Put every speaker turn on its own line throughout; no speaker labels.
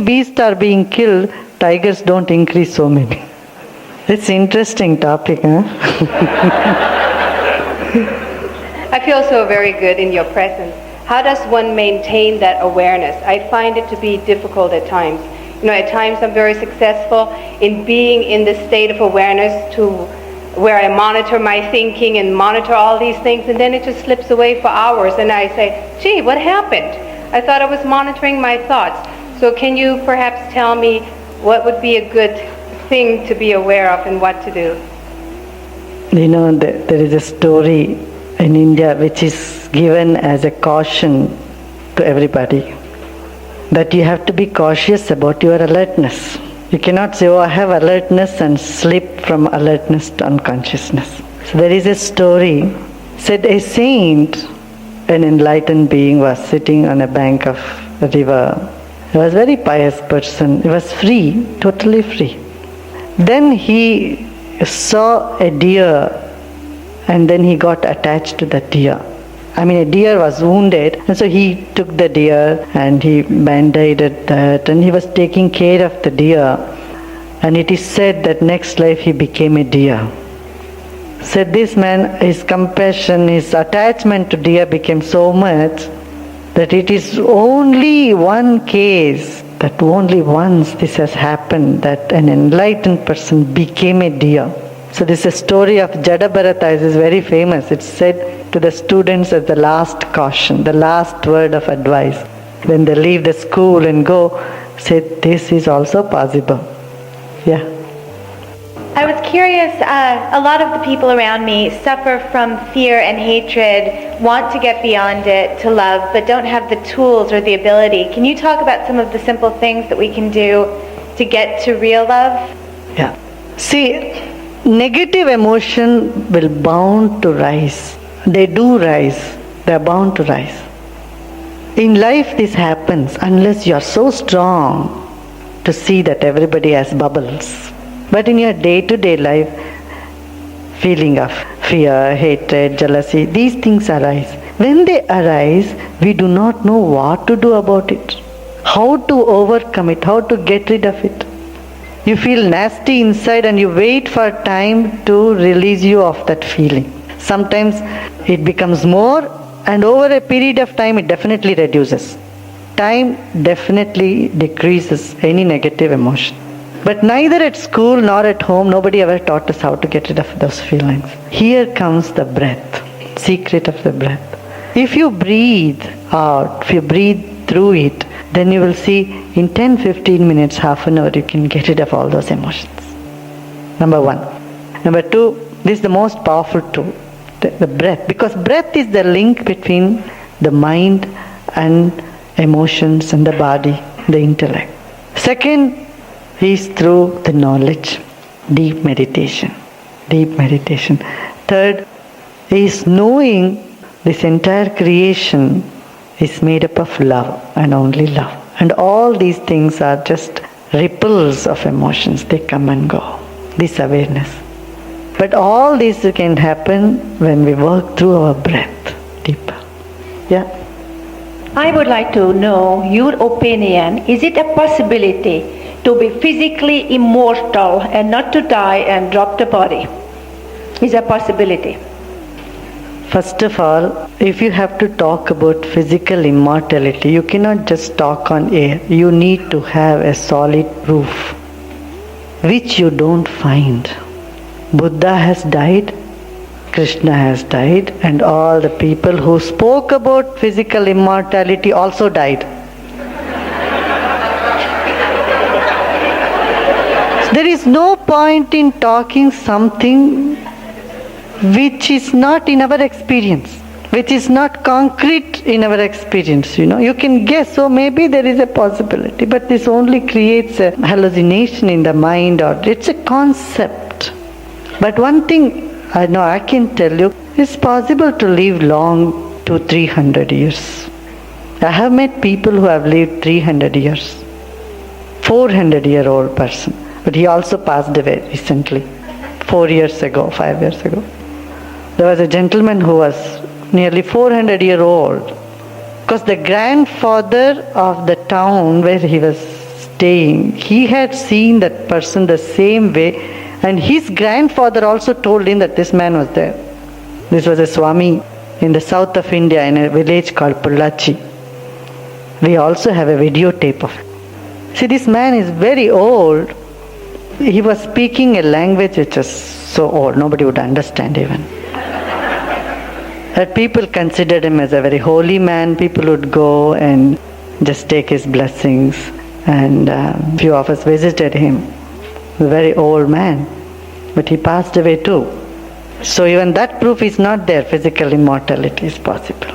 beasts are being killed, tigers don't increase so many. It's an interesting topic, huh?
I feel so very good in your presence. How does one maintain that awareness? I find it to be difficult at times. At times I'm very successful in being in this state of awareness to where I monitor my thinking and monitor all these things, and then it just slips away for hours, and I say, gee, what happened? I thought I was monitoring my thoughts. So can you perhaps tell me what would be a good thing to be aware of and what to do?
There is a story in India which is given as a caution to everybody, that you have to be cautious about your alertness. You cannot say, I have alertness, and slip from alertness to unconsciousness. So there is a story, said a saint, an enlightened being, was sitting on a bank of a river. He was a very pious person. He was free, totally free. Then he saw a deer, and then he got attached to the deer. A deer was wounded, and so he took the deer and he band-aided that, and he was taking care of the deer. And it is said that next life he became a deer. Said this man, his compassion, his attachment to deer became so much that it is only one case, that only once this has happened, that an enlightened person became a deer. So this is a story of Jadabharata. It is very famous. It's said to the students as the last caution, the last word of advice. When they leave the school and go, say, this is also possible. Yeah.
I was curious, a lot of the people around me suffer from fear and hatred, want to get beyond it, to love, but don't have the tools or the ability. Can you talk about some of the simple things that we can do to get to real love?
Yeah. See, negative emotion will bound to rise. They do rise. They are bound to rise. In life this happens unless you are so strong to see that everybody has bubbles. But in your day-to-day life, feeling of fear, hatred, jealousy, these things arise. When they arise, we do not know what to do about it, how to overcome it, how to get rid of it. You feel nasty inside and you wait for time to release you of that feeling. Sometimes it becomes more, and over a period of time it definitely reduces. Time definitely decreases any negative emotion. But neither at school nor at home, nobody ever taught us how to get rid of those feelings. Here comes the breath, secret of the breath. If you breathe out, if you breathe through it, then you will see in 10-15 minutes, half an hour, you can get rid of all those emotions. Number one. Number two, this is the most powerful tool, the breath. Because breath is the link between the mind and emotions and the body, the intellect. Second is through the knowledge, deep meditation. Deep meditation. Third is knowing this entire creation is made up of love and only love. And all these things are just ripples of emotions. They come and go. This awareness. But all this can happen when we work through our breath deeper. Yeah.
I would like to know your opinion. Is it a possibility to be physically immortal and not to die and drop the body? Is a possibility.
First of all, if you have to talk about physical immortality, you cannot just talk on air. You need to have a solid proof, which you don't find. Buddha has died, Krishna has died, and all the people who spoke about physical immortality also died. There is no point in talking something which is not in our experience, which is not concrete in our experience. You can guess, so maybe there is a possibility, but this only creates a hallucination in the mind, or it's a concept. But one thing I know, I can tell you, it's possible to live long, 200-300 years. I have met people who have lived 300 years. 400-year-old person. But he also passed away recently, 4 years ago, 5 years ago. There was a gentleman who was nearly 400-year-old, because the grandfather of the town where he was staying. He had seen that person the same way, and his grandfather also told him that this man was there. This was a Swami in the south of India in a village called Pollachi. We also have a videotape of it. See, this man is very old. He was speaking a language which is so old, nobody would understand even. That people considered him as a very holy man. People would go and just take his blessings. And few of us visited him. A very old man. But he passed away too. So even that proof is not there. Physical immortality is possible.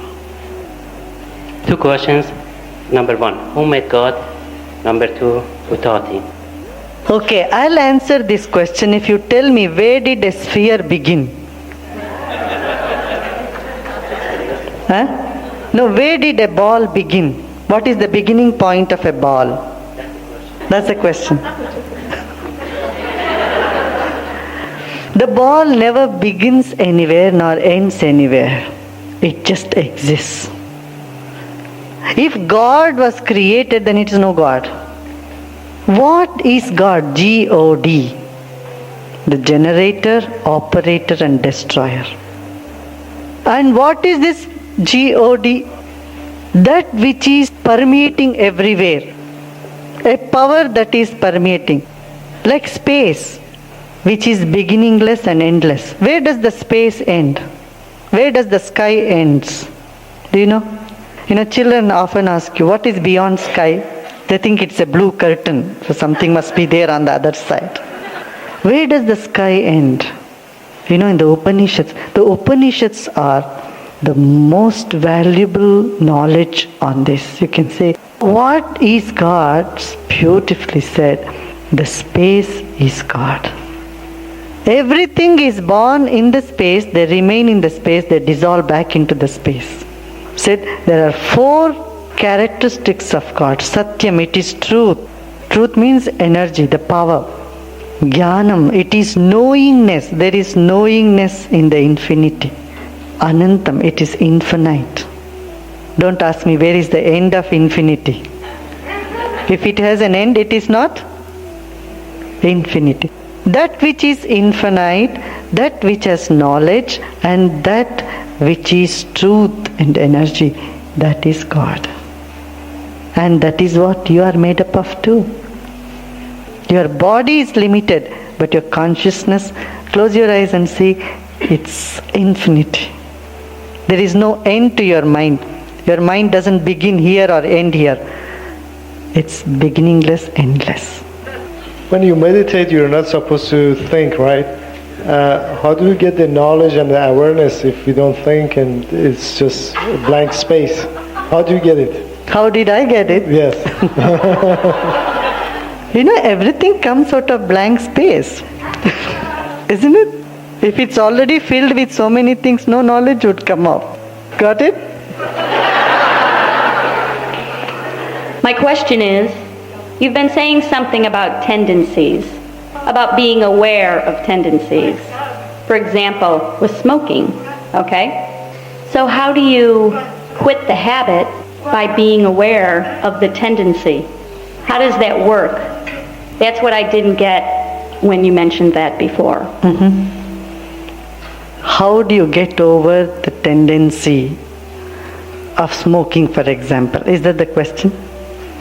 2 questions. Number 1, who made God? Number 2, who taught him?
Okay, I'll answer this question if you tell me, where did a sphere begin? Huh? No, where did a ball begin? What is the beginning point of a ball? That's the question. The ball never begins anywhere nor ends anywhere. It just exists. If God was created, then it is no God. What is God? G-O-D. The generator, operator and destroyer. And what is this G-O-D? That which is permeating everywhere. A power that is permeating. Like space, which is beginningless and endless. Where does the space end? Where does the sky ends? Do you know? Children often ask you, what is beyond sky? They think it's a blue curtain, so something must be there on the other side. Where does the sky end? In the Upanishads are the most valuable knowledge on this. You can say, what is God? Beautifully said, the space is God. Everything is born in the space, they remain in the space, they dissolve back into the space. Said there are 4 characteristics of God. Satyam, it is truth. Truth means energy, the power. Jnanam, it is knowingness. There is knowingness in the infinity. Anantam, it is infinite. Don't ask me where is the end of infinity. If it has an end, it is not infinity. That which is infinite, that which has knowledge, and that which is truth and energy, that is God. And that is what you are made up of too. Your body is limited, but your consciousness, close your eyes and see, it's infinity. There is no end to your mind. Your mind doesn't begin here or end here. It's beginningless, endless.
When you meditate, you're not supposed to think, right? How do you get the knowledge and the awareness if you don't think and it's just a blank space? How do you get it?
How did I get it?
Yes.
Everything comes out of blank space. Isn't it? If it's already filled with so many things, no knowledge would come up. Got it?
My question is, you've been saying something about tendencies, about being aware of tendencies. For example, with smoking, okay? So how do you quit the habit by being aware of the tendency? How does that work? That's what I didn't get when you mentioned that before.
Mm-hmm. How do you get over the tendency of smoking, for example? Is that the question?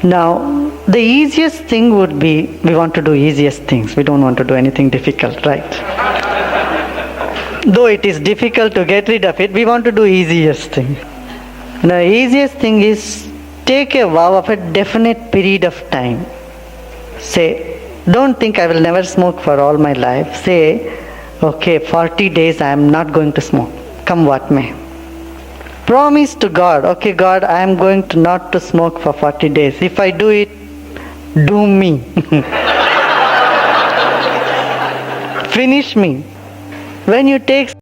Now, the easiest thing would be, we want to do easiest things. We don't want to do anything difficult, right? Though it is difficult to get rid of it, we want to do easiest thing. The easiest thing is, take a vow of a definite period of time. Say, don't think I will never smoke for all my life. Say, okay, 40 days I am not going to smoke, come what may. Promise to God, okay God, I am going to not to smoke for 40 days. If I do it, do me. Finish me. When you take